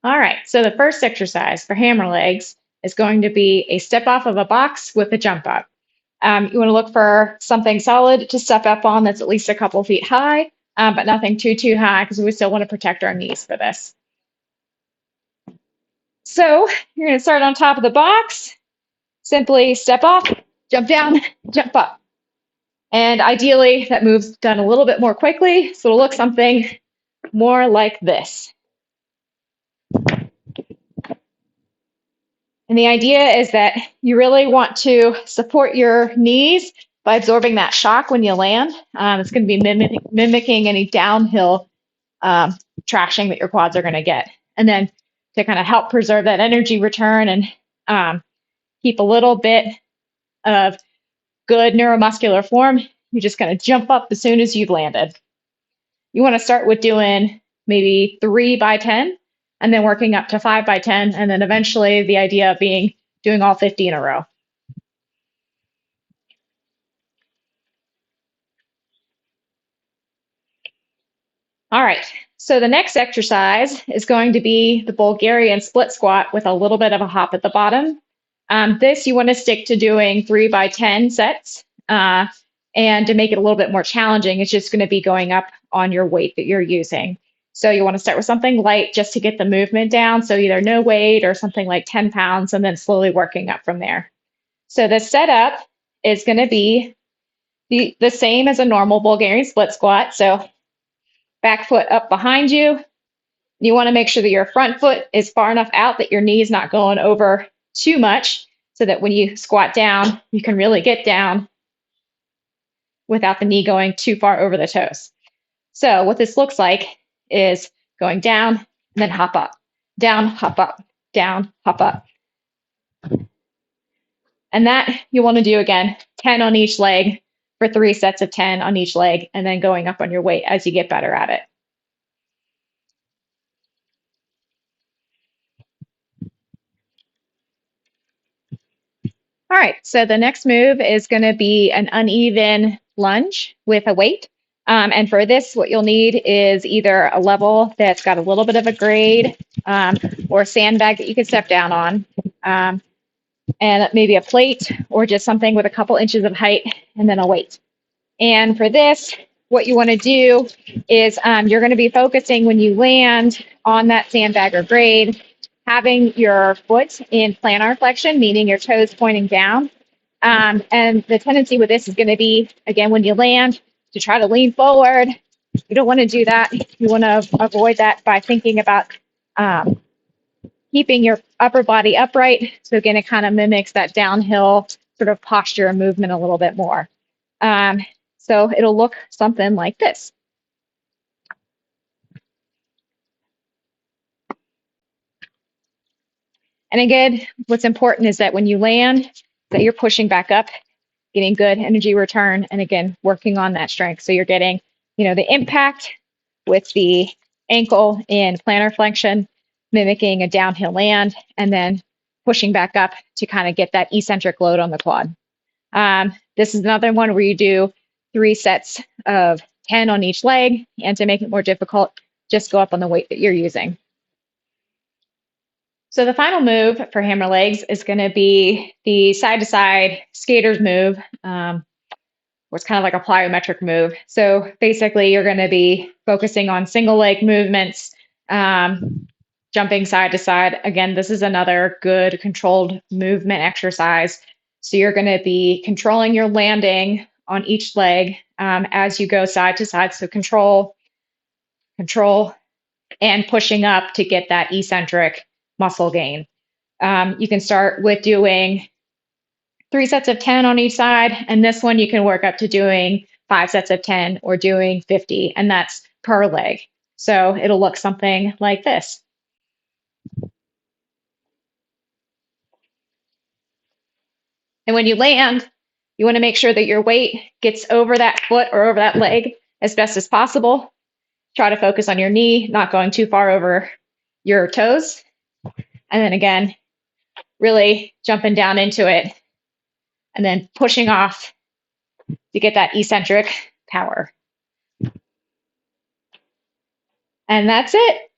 All right, so the first exercise for hammer legs is going to be a step off of a box with a jump up. You want to look for something solid to step up on that's at least a couple feet high, but nothing too high because we still want to protect our knees for this. So you're going to start on top of the box, simply step off, jump down, jump up. And ideally, that move's done a little bit more quickly, so it'll look something more like this. And the idea is that you really want to support your knees by absorbing that shock when you land. It's going to be mimicking any downhill trashing that your quads are going to get. And then to kind of help preserve that energy return and keep a little bit of good neuromuscular form, you're just going to jump up as soon as you've landed. You want to start with doing maybe 3 by 10 and then working up to 5 by 10. And then eventually the idea of being doing all 50 in a row. All right, so the next exercise is going to be the Bulgarian split squat with a little bit of a hop at the bottom. This you want to stick to doing 3 by 10 sets. And to make it a little bit more challenging, it's just going to be going up on your weight that you're using. So you want to start with something light just to get the movement down. So either no weight or something like 10 pounds and then slowly working up from there. So the setup is going to be the same as a normal Bulgarian split squat. So back foot up behind you. You want to make sure that your front foot is far enough out that your knee is not going over too much so that when you squat down, you can really get down without the knee going too far over the toes. So what this looks like is going down and then hop up, down, hop up, down, hop up. And that you want to do again, 10 on each leg for 3 sets of 10 on each leg, and then going up on your weight as you get better at it. All right, so the next move is going to be an uneven lunge with a weight. And for this, what you'll need is either a level that's got a little bit of a grade or a sandbag that you can step down on, and maybe a plate or just something with a couple inches of height and then a weight. And for this, what you want to do is you're going to be focusing when you land on that sandbag or grade, having your foot in plantar flexion, meaning your toes pointing down. And the tendency with this is going to be, again, when you land, to try to lean forward. You don't want to do that. You want to avoid that by thinking about keeping your upper body upright. So again, it kind of mimics that downhill sort of posture and movement a little bit more. So it'll look something like this. And again, what's important is that when you land, that you're pushing back up, getting good energy return, and again, working on that strength. So you're getting, the impact with the ankle in plantar flexion, mimicking a downhill land, and then pushing back up to kind of get that eccentric load on the quad. This is another one where you do 3 sets of 10 on each leg, and to make it more difficult, just go up on the weight that you're using. So the final move for hammer legs is going to be the side-to-side skater's move, where it's kind of like a plyometric move. So basically, you're going to be focusing on single leg movements, jumping side to side. Again, this is another good controlled movement exercise. So you're going to be controlling your landing on each leg as you go side to side. So control, and pushing up to get that eccentric muscle gain. You can start with doing 3 sets of 10 on each side, and this one you can work up to doing 5 sets of 10 or doing 50, and that's per leg. So it'll look something like this. And when you land, you want to make sure that your weight gets over that foot or over that leg as best as possible. Try to focus on your knee, not going too far over your toes. And then again, really jumping down into it and then pushing off to get that eccentric power. And that's it.